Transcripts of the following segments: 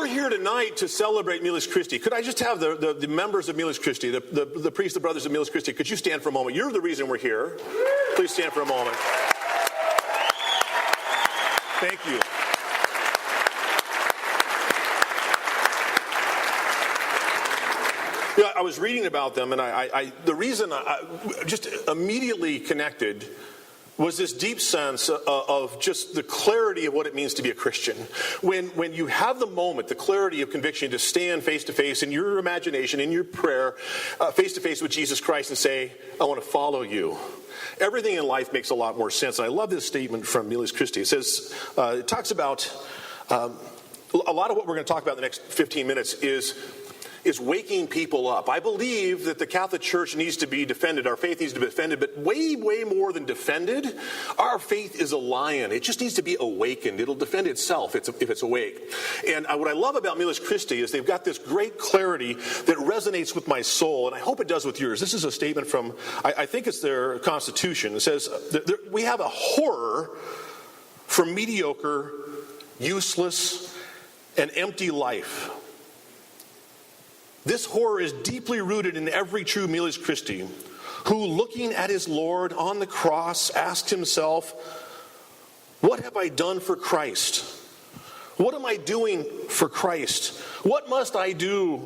we're here tonight to celebrate Miles Christi. Could I just have the members of Miles Christi, the priests, the brothers of Miles Christi, could you stand for a moment? You're the reason we're here. Please stand for a moment. Thank you. Yeah, I was reading about them, and the reason I just immediately connected was this deep sense of just the clarity of what it means to be a Christian. When you have the moment, the clarity of conviction to stand face to face in your imagination, in your prayer, face to face with Jesus Christ and say, I want to follow you. Everything in life makes a lot more sense. And I love this statement from Miles Christi. It says, it talks about, a lot of what we're going to talk about in the next 15 minutes is waking people up. I believe that the Catholic Church needs to be defended. Our faith needs to be defended, but way, way more than defended, our faith is a lion. It just needs to be awakened. It'll defend itself if it's awake. And what I love about Miles Christi is they've got this great clarity that resonates with my soul, and I hope it does with yours. This is a statement from, I think it's their constitution. It says, we have a horror for mediocre, useless, and empty life. This horror is deeply rooted in every true Miles Christi, who, looking at his Lord on the cross, asked himself, what have I done for Christ? What am I doing for Christ? What must I do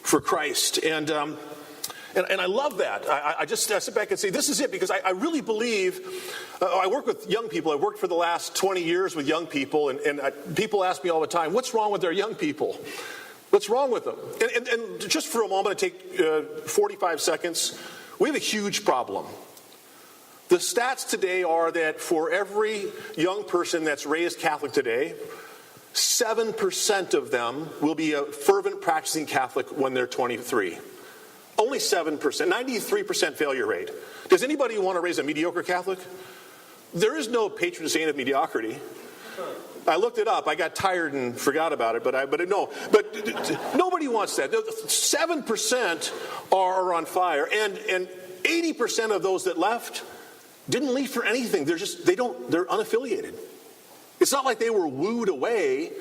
for Christ? And I love that. I sit back and say, this is it, because I really believe, I work with young people. I've worked for the last 20 years with young people, and people ask me all the time, what's wrong with our young people? What's wrong with them? And just for a moment, I take 45 seconds. We have a huge problem. The stats today are that for every young person that's raised Catholic today, 7% of them will be a fervent practicing Catholic when they're 23. Only 7%, 93% failure rate. Does anybody want to raise a mediocre Catholic? There is no patron saint of mediocrity. I looked it up. I got tired and forgot about it, but nobody wants that. 7% are on fire, and 80% of those that left didn't leave for anything. They're unaffiliated. It's not like they were wooed away.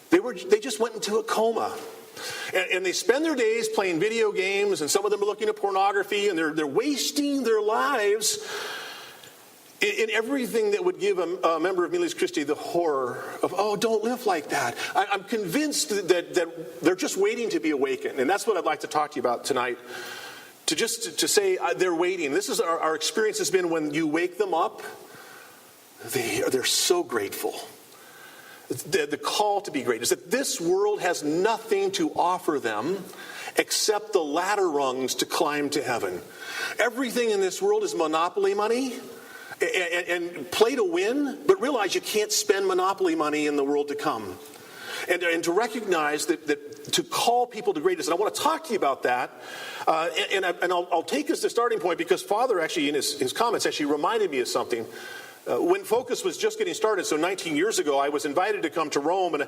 They just went into a coma. And they spend their days playing video games, and some of them are looking at pornography, and they're wasting their lives in everything that would give a member of Miles Christi the horror of, oh, don't live like that. I'm convinced that they're just waiting to be awakened. And that's what I'd like to talk to you about tonight. To say they're waiting. This is our experience has been when you wake them up, they're so grateful. The call to be great is that this world has nothing to offer them except the ladder rungs to climb to heaven. Everything in this world is monopoly money. And play to win, but realize you can't spend monopoly money in the world to come. And to recognize that to call people to greatness. And I want to talk to you about that. And I'll take as the starting point because Father actually in his comments actually reminded me of something. When Focus was just getting started, so 19 years ago, I was invited to come to Rome, and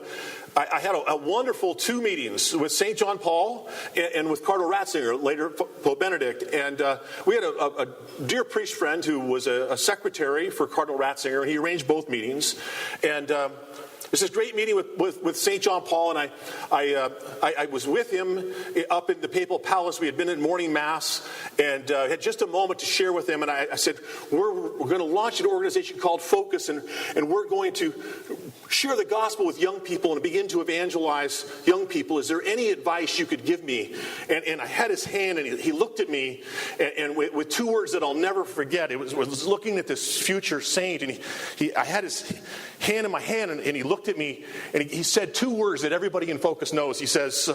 I had a wonderful 2 meetings with St. John Paul and with Cardinal Ratzinger, later Pope Benedict. And we had a dear priest friend who was a secretary for Cardinal Ratzinger, and he arranged both meetings. And it was this great meeting with St. John Paul, and I was with him up in the papal palace. We had been in morning mass, and had just a moment to share with him. And I said, we're going to launch an organization called Focus, and we're going to share the gospel with young people and begin to evangelize young people. Is there any advice you could give me? And I had his hand, and he looked at me, and with 2 words that I'll never forget. It was looking at this future saint, and I had his hand in my hand, and he looked at me, and he said 2 words that everybody in Focus knows. He says,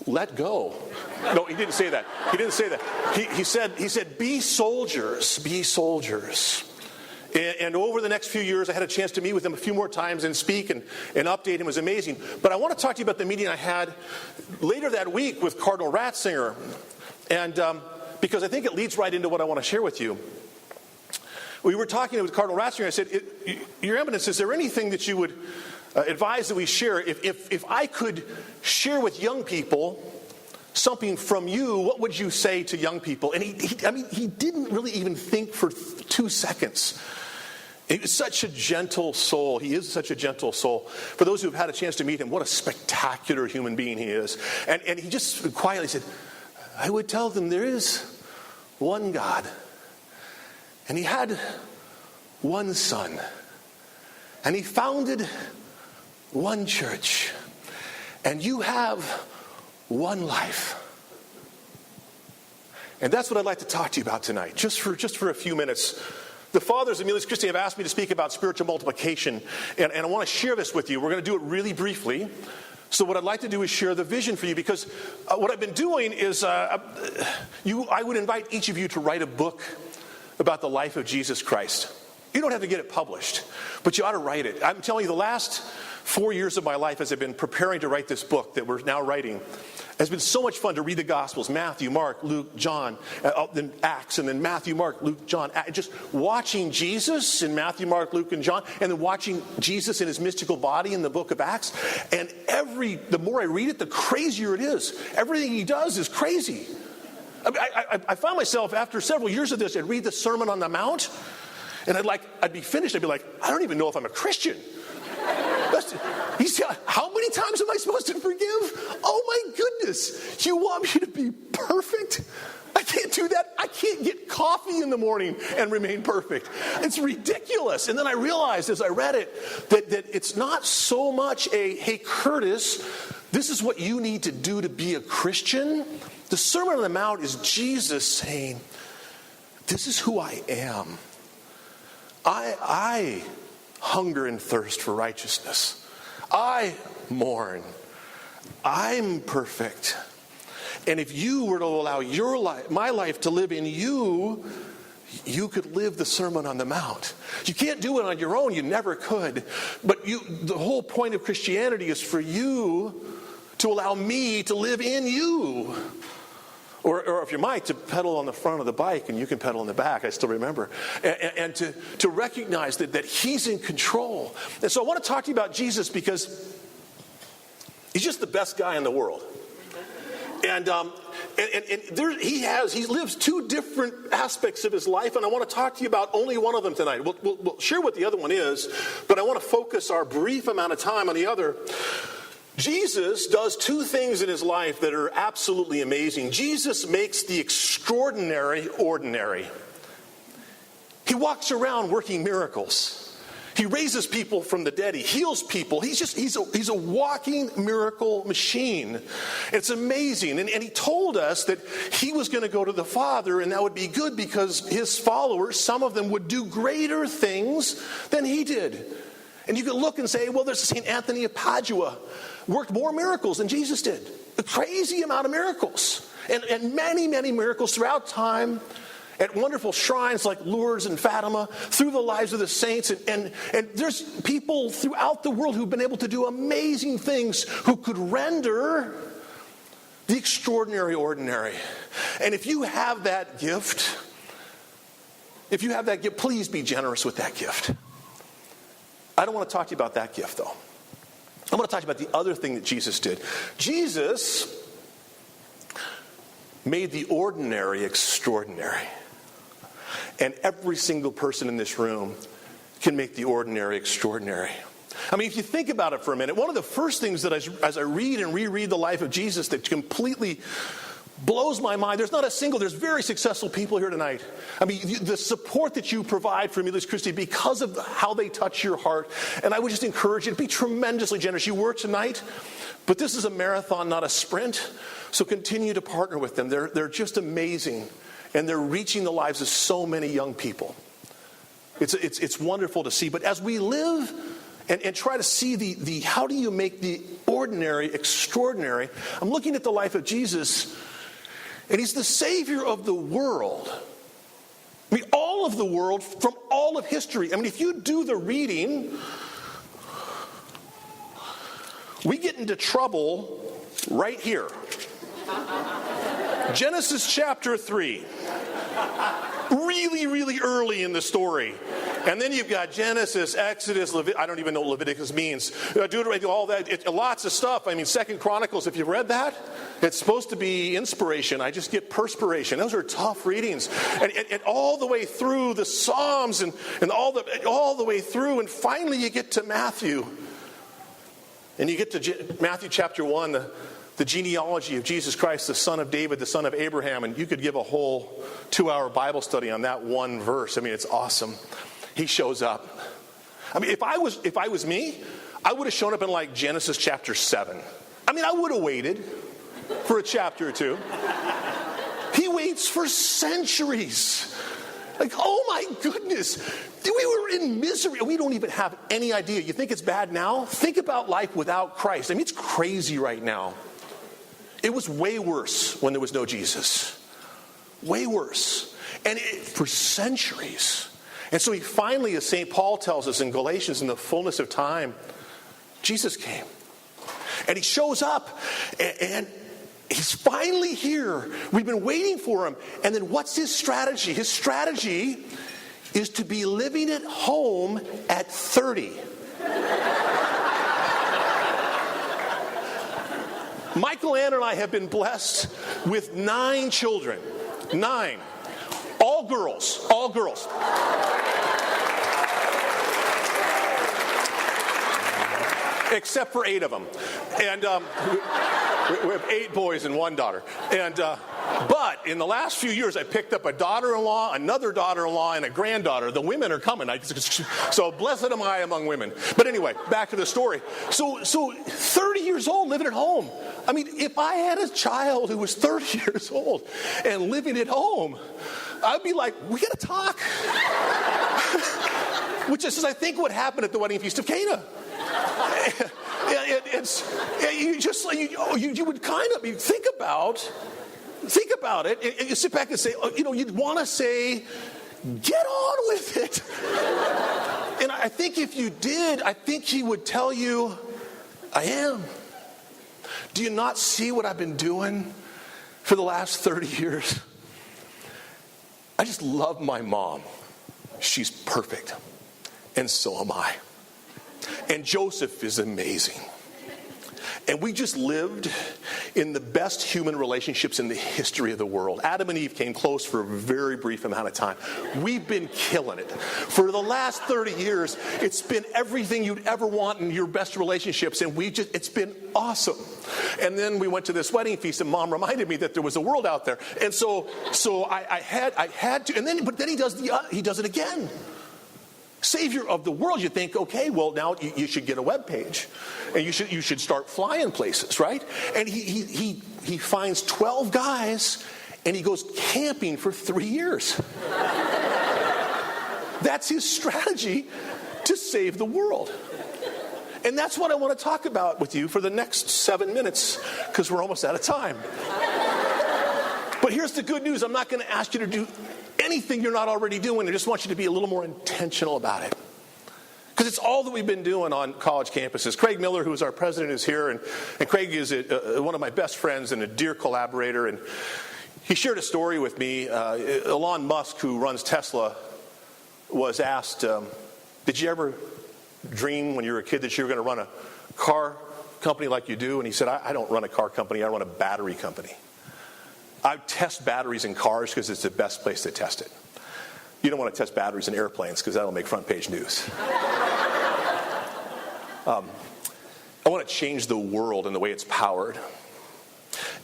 let go. No, he didn't say that. He didn't say that. He said, be soldiers, be soldiers. And over the next few years, I had a chance to meet with him a few more times and speak and update him. It was amazing. But I want to talk to you about the meeting I had later that week with Cardinal Ratzinger. And because I think it leads right into what I want to share with you. We were talking with Cardinal Ratzinger. I said, Your Eminence, is there anything that you would advise that we share? If I could share with young people something from you, what would you say to young people? And he didn't really even think for 2 seconds. He's such a gentle soul. He is such a gentle soul. For those who have had a chance to meet him, what a spectacular human being he is. And he just quietly said, I would tell them there is one God. And he had one son. And he founded one church. And you have one life. And that's what I'd like to talk to you about tonight, just for a few minutes. The fathers of Mediocrity Christi have asked me to speak about spiritual multiplication, and I want to share this with you. We're going to do it really briefly. So what I'd like to do is share the vision for you, because what I've been doing is I would invite each of you to write a book about the life of Jesus Christ. You don't have to get it published, but you ought to write it. I'm telling you, the last 4 years of my life as I've been preparing to write this book that we're now writing has been so much fun to read the Gospels, Matthew, Mark, Luke, John, then Acts, and then Matthew, Mark, Luke, John. Just watching Jesus in Matthew, Mark, Luke, and John, and then watching Jesus in his mystical body in the book of Acts. And the more I read it, the crazier it is. Everything he does is crazy. I found myself, after several years of this, I'd read the Sermon on the Mount, and I'd be finished. I'd be like, I don't even know if I'm a Christian. He said, how many times am I supposed to forgive? Oh my goodness. You want me to be perfect? I can't do that. I can't get coffee in the morning and remain perfect. It's ridiculous. And then I realized as I read it that it's not so much hey, Curtis, this is what you need to do to be a Christian. The Sermon on the Mount is Jesus saying, this is who I am. I hunger and thirst for righteousness. I mourn. I'm perfect. And if you were to allow your life, my life, to live in you, you could live the Sermon on the Mount. You can't do it on your own. You never could. But the whole point of Christianity is for you to allow me to live in you. Or if you might, to pedal on the front of the bike and you can pedal in the back, I still remember. And to recognize that he's in control. And so I want to talk to you about Jesus because he's just the best guy in the world. And he lives two different aspects of his life, and I want to talk to you about only one of them tonight. We'll share what the other one is, but I want to focus our brief amount of time on the other. Jesus does two things in his life that are absolutely amazing. Jesus makes the extraordinary ordinary. He walks around working miracles. He raises people from the dead. He heals people. He's a walking miracle machine. It's amazing. And he told us that he was going to go to the Father, and that would be good because his followers, some of them, would do greater things than he did. And you could look and say, well, there's St. Anthony of Padua, worked more miracles than Jesus did. A crazy amount of miracles. And many, many miracles throughout time at wonderful shrines like Lourdes and Fatima, through the lives of the saints. And there's people throughout the world who've been able to do amazing things, who could render the extraordinary ordinary. And if you have that gift, please be generous with that gift. I don't want to talk to you about that gift, though. I want to talk about the other thing that Jesus did. Jesus made the ordinary extraordinary. And every single person in this room can make the ordinary extraordinary. I mean, if you think about it for a minute, one of the first things that as I read and reread the life of Jesus that completely blows my mind. There's very successful people here tonight. I mean, the support that you provide for Mediocrity Christi because of how they touch your heart. And I would just encourage you to be tremendously generous. You were tonight, but this is a marathon, not a sprint. So continue to partner with them. They're just amazing. And they're reaching the lives of so many young people. It's wonderful to see. But as we live and try to see the how do you make the ordinary extraordinary, I'm looking at the life of Jesus. And he's the Savior of the world. I mean, all of the world from all of history. I mean, if you do the reading, we get into trouble right here. Genesis chapter 3. Really, really early in the story. And then you've got Genesis, Exodus, I don't even know what Leviticus means. Deuteronomy, all that. Lots of stuff. I mean, 2 Chronicles, if you've read that, it's supposed to be inspiration. I just get perspiration. Those are tough readings. And all the way through the Psalms and all the way through. And finally you get to Matthew. And you get to Matthew chapter 1, the genealogy of Jesus Christ, the son of David, the son of Abraham. And you could give a whole 2-hour Bible study on that one verse. I mean, it's awesome. He shows up. I mean, if I was me, I would have shown up in like Genesis chapter 7. I mean, I would have waited for a chapter or two. He waits for centuries. Like, oh my goodness. We were in misery. We don't even have any idea. You think it's bad now? Think about life without Christ. I mean, it's crazy right now. It was way worse when there was no Jesus. Way worse. And for centuries. And so he finally, as St. Paul tells us in Galatians, in the fullness of time, Jesus came. And he shows up, and he's finally here. We've been waiting for him. And then what's his strategy? His strategy is to be living at home at 30. Michael Ann and I have been blessed with 9 children. 9. All girls. All girls. Except for 8 of them. And we have 8 boys and 1 daughter. And but in the last few years, I picked up a daughter-in-law, another daughter-in-law, and a granddaughter. The women are coming. So blessed am I among women. But anyway, back to the story. So 30 years old, living at home. I mean, if I had a child who was 30 years old and living at home, I'd be like, we got to talk. Which is, I think, what happened at the wedding feast of Cana. You would kind of think about it, and you sit back and say, you'd want to say, get on with it. And I think if you did, I think he would tell you, I am. Do you not see what I've been doing for the last 30 years? I just love my mom. She's perfect. And so am I. And Joseph is amazing. And we just lived in the best human relationships in the history of the world. Adam and Eve came close for a very brief amount of time. We've been killing it. For the last 30 years, it's been everything you'd ever want in your best relationships. And it's been awesome. And then we went to this wedding feast, and Mom reminded me that there was a world out there. And so I had to, but then he does it again. Savior of the world, you think, okay, well, now you should get a web page, and you should start flying places, right? And he finds 12 guys, and he goes camping for 3 years. That's his strategy to save the world. And that's what I want to talk about with you for the next 7 minutes, because we're almost out of time. But here's the good news. I'm not going to ask you to do anything you're not already doing. I just want you to be a little more intentional about it. Because it's all that we've been doing on college campuses. Craig Miller, who is our president, is here. And Craig is one of my best friends and a dear collaborator. And he shared a story with me. Elon Musk, who runs Tesla, was asked, did you ever dream when you were a kid that you were going to run a car company like you do? And he said, I don't run a car company. I run a battery company. I test batteries in cars because it's the best place to test it. You don't want to test batteries in airplanes because that'll make front page news. I want to change the world and the way it's powered.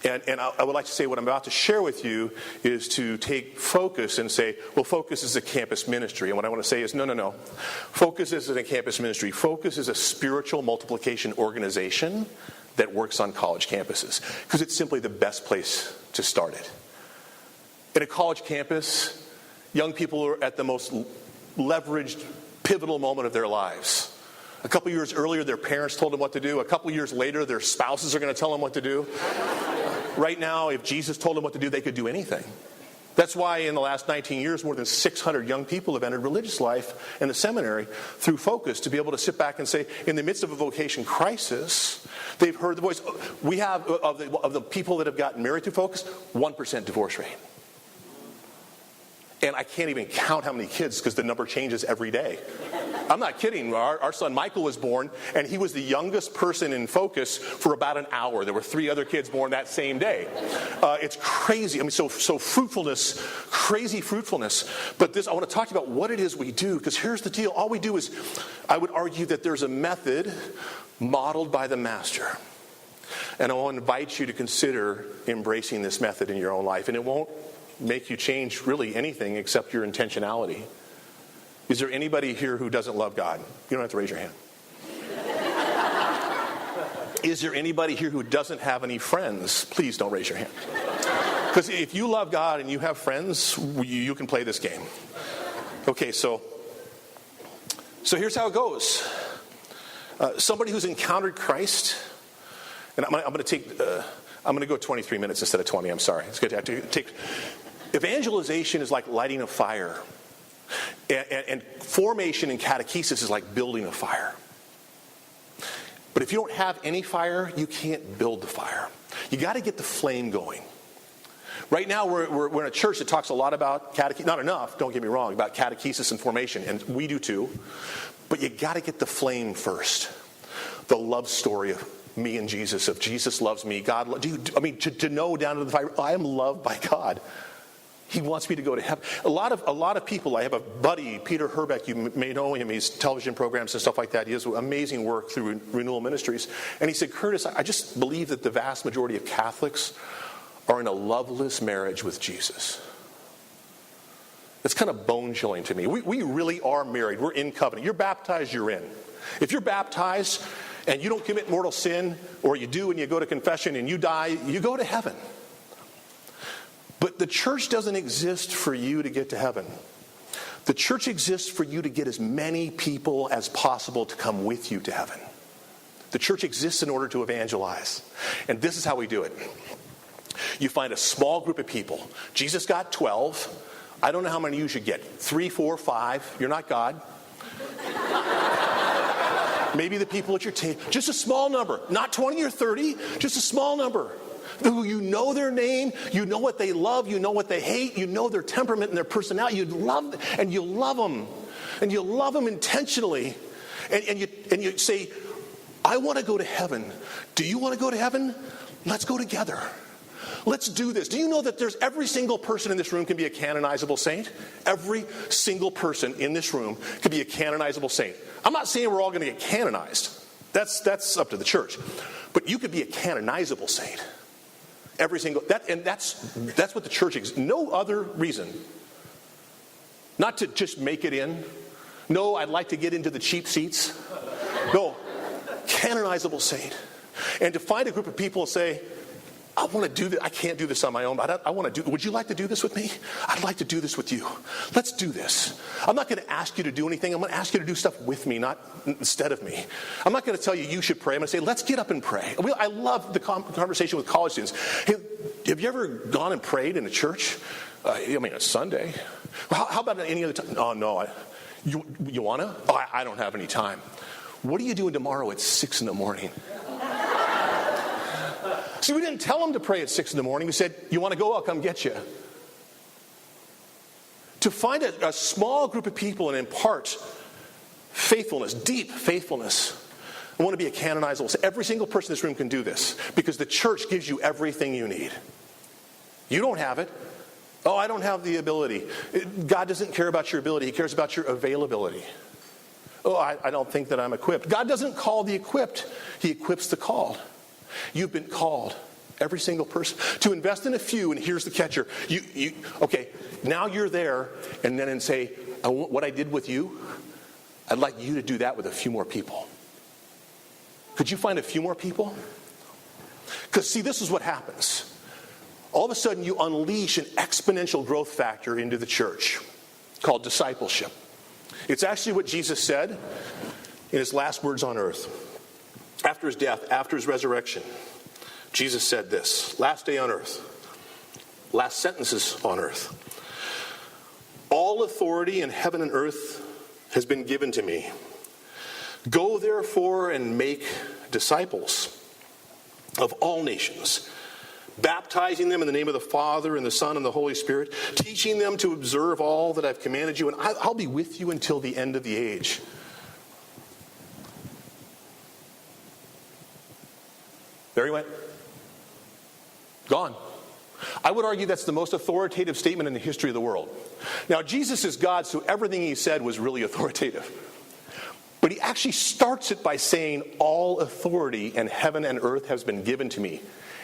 And I would like to say what I'm about to share with you is to take Focus and say, well, Focus is a campus ministry. And what I want to say is, no. Focus isn't a campus ministry. Focus is a spiritual multiplication organization that works on college campuses because it's simply the best place to start it. In a college campus, young people are at the most leveraged, pivotal moment of their lives. A couple years earlier, their parents told them what to do. A couple years later, their spouses are going to tell them what to do. Right now, if Jesus told them what to do, they could do anything. That's why in the last 19 years, more than 600 young people have entered religious life in the seminary through Focus to be able to sit back and say, in the midst of a vocation crisis, they've heard the voice. We have, of the people that have gotten married through Focus, 1% divorce rate. And I can't even count how many kids because the number changes every day. I'm not kidding. Our son Michael was born, and he was the youngest person in Focus for about an hour. There were 3 other kids born that same day. It's crazy. I mean, so fruitfulness, crazy fruitfulness. But I want to talk about what it is we do, because here's the deal. All we do is, I would argue that there's a method modeled by the Master. And I want to invite you to consider embracing this method in your own life. And it won't make you change really anything except your intentionality. Is there anybody here who doesn't love God? You don't have to raise your hand. Is there anybody here who doesn't have any friends? Please don't raise your hand. Because if you love God and you have friends, you can play this game. Okay, so here's how it goes. Somebody who's encountered Christ, and I'm going to go 23 minutes instead of 20. I'm sorry. It's good to have to take. Evangelization is like lighting a fire. And formation and catechesis is like building a fire. But if you don't have any fire, you can't build the fire. You got to get the flame going. Right now, we're in a church that talks a lot about catechesis. Not enough, don't get me wrong, about catechesis and formation. And we do too. But you got to get the flame first. The love story of me and Jesus, of Jesus loves me. God, to know down to the fire, I am loved by God. He wants me to go to heaven. A lot of people, I have a buddy, Peter Herbeck, you may know him, he's television programs and stuff like that. He does amazing work through Renewal Ministries. And he said, Curtis, I just believe that the vast majority of Catholics are in a loveless marriage with Jesus. It's kind of bone-chilling to me. We really are married. We're in covenant. You're baptized, you're in. If you're baptized and you don't commit mortal sin, or you do and you go to confession and you die, you go to heaven. But the church doesn't exist for you to get to heaven. The church exists for you to get as many people as possible to come with you to heaven. The church exists in order to evangelize. And this is how we do it. You find a small group of people. Jesus got 12. I don't know how many you should get. 3, 4, 5. You're not God. Maybe the people at your table. Just a small number. Not 20 or 30. Just a small number. Who you know their name, you know what they love, you know what they hate, you know their temperament and their personality. You love them, and you love them intentionally, and you say, I want to go to heaven. Do you want to go to heaven? Let's go together. Let's do this. Do you know that every single person in this room can be a canonizable saint? Every single person in this room can be a canonizable saint. I'm not saying we're all going to get canonized. That's up to the church. But you could be a canonizable saint. Every single that's what the church is. No other reason. Not to just make it in. No, I'd like to get into the cheap seats. No, canonizable saint. And to find a group of people and say, I want to do this. I can't do this on my own. I want to do. Would you like to do this with me? I'd like to do this with you. Let's do this. I'm not going to ask you to do anything. I'm going to ask you to do stuff with me, not instead of me. I'm not going to tell you should pray. I'm going to say, let's get up and pray. I love the conversation with college students. Hey, have you ever gone and prayed in a church? A Sunday. How about any other time? Oh, no. You want to? Oh, I don't have any time. What are you doing tomorrow at 6 in the morning? See, we didn't tell them to pray at 6 in the morning. We said, you want to go? I'll come get you. To find a small group of people and impart faithfulness, deep faithfulness. I want to be a canonizable. So every single person in this room can do this because the church gives you everything you need. You don't have it. Oh, I don't have the ability. God doesn't care about your ability. He cares about your availability. Oh, I don't think that I'm equipped. God doesn't call the equipped. He equips the called. You've been called, every single person, to invest in a few, and here's the catcher. Okay, now you're there, and then say, what I did with you, I'd like you to do that with a few more people. Could you find a few more people? Because, see, this is what happens. All of a sudden, you unleash an exponential growth factor into the church called discipleship. It's actually what Jesus said in his last words on earth. After his death, after his resurrection, Jesus said this, last day on earth, last sentences on earth. All authority in heaven and earth has been given to me. Go therefore and make disciples of all nations, baptizing them in the name of the Father and the Son and the Holy Spirit, teaching them to observe all that I've commanded you, and I'll be with you until the end of the age. There he went. Gone. I would argue that's the most authoritative statement in the history of the world. Now, Jesus is God, so everything he said was really authoritative. But he actually starts it by saying, all authority in heaven and earth has been given to me.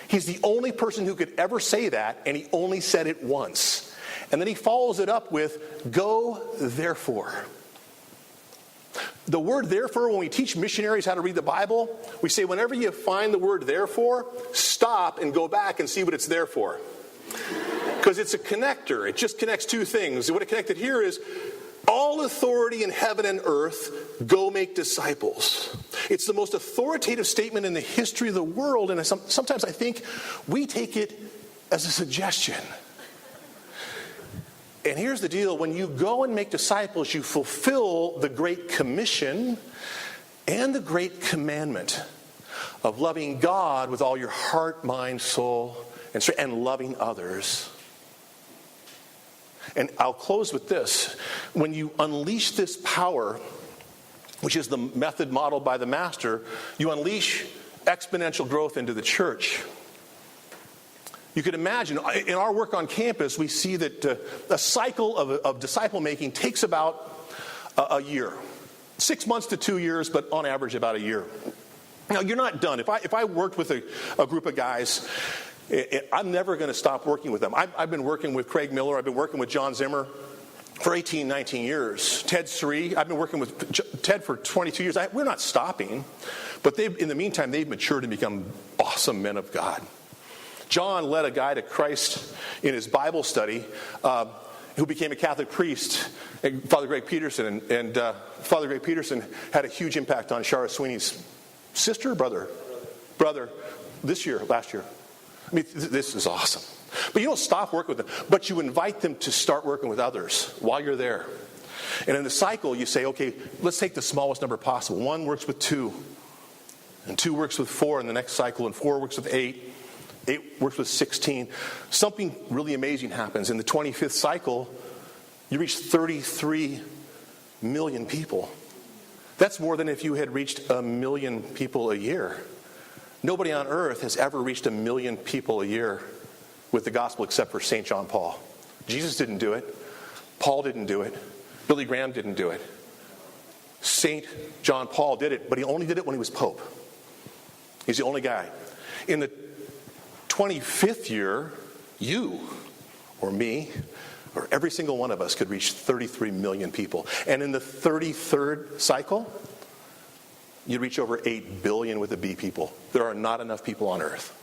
He's the only person who could ever say that, and he only said it once. And then he follows it up with, go therefore. The word therefore, when we teach missionaries how to read the Bible, we say whenever you find the word therefore, stop and go back and see what it's there for. Because it's a connector. It just connects two things. What it connected here is, all authority in heaven and earth, go make disciples. It's the most authoritative statement in the history of the world, and sometimes I think we take it as a suggestion. And here's the deal. When you go and make disciples, you fulfill the Great Commission and the Great Commandment of loving God with all your heart, mind, soul, and loving others. And I'll close with this. When you unleash this power, which is the method modeled by the Master, you unleash exponential growth into the church. You could imagine, in our work on campus, we see that a cycle of disciple making takes about a year. 6 months to 2 years, but on average about a year. Now, you're not done. If I worked with a group of guys, I'm never going to stop working with them. I've been working with Craig Miller. I've been working with John Zimmer for 18, 19 years. Ted's 3. I've been working with Ted for 22 years. We're not stopping. But in the meantime, they've matured and become awesome men of God. John led a guy to Christ in his Bible study who became a Catholic priest, Father Greg Peterson. And Father Greg Peterson had a huge impact on Shara Sweeney's sister, brother, last year. I mean, this is awesome. But you don't stop working with them, but you invite them to start working with others while you're there. And in the cycle, you say, okay, let's take the smallest number possible. 1 works with 2, and 2 works with 4 in the next cycle, and 4 works with 8. 8 works with 16. Something really amazing happens. In the 25th cycle, you reach 33 million people. That's more than if you had reached 1 million people a year. Nobody on earth has ever reached 1 million people a year with the gospel except for St. John Paul. Jesus didn't do it. Paul didn't do it. Billy Graham didn't do it. St. John Paul did it, but he only did it when he was Pope. He's the only guy. In the 25th year, you or me or every single one of us could reach 33 million people. And in the 33rd cycle, you'd reach over 8 billion with a B people. There are not enough people on earth.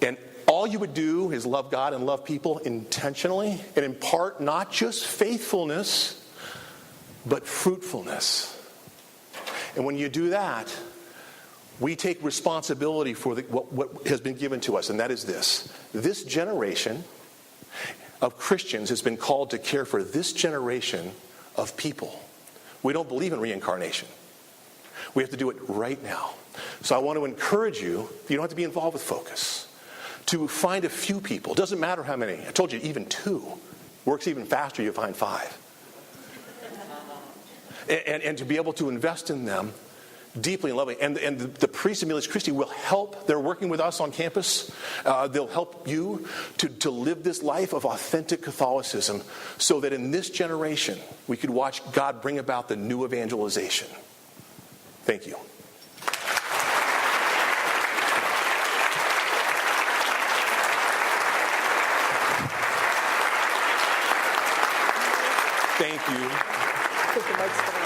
And all you would do is love God and love people intentionally and impart not just faithfulness, but fruitfulness. And when you do that, we take responsibility for what has been given to us, and that is this. This generation of Christians has been called to care for this generation of people. We don't believe in reincarnation. We have to do it right now. So I want to encourage you, you don't have to be involved with Focus, to find a few people. Doesn't matter how many. I told you, even 2. Works even faster, you find 5. And to be able to invest in them deeply and loving. And the priests of Christi will help. They're working with us on campus. They'll help you to live this life of authentic Catholicism so that in this generation we could watch God bring about the new evangelization. Thank you. Thank you.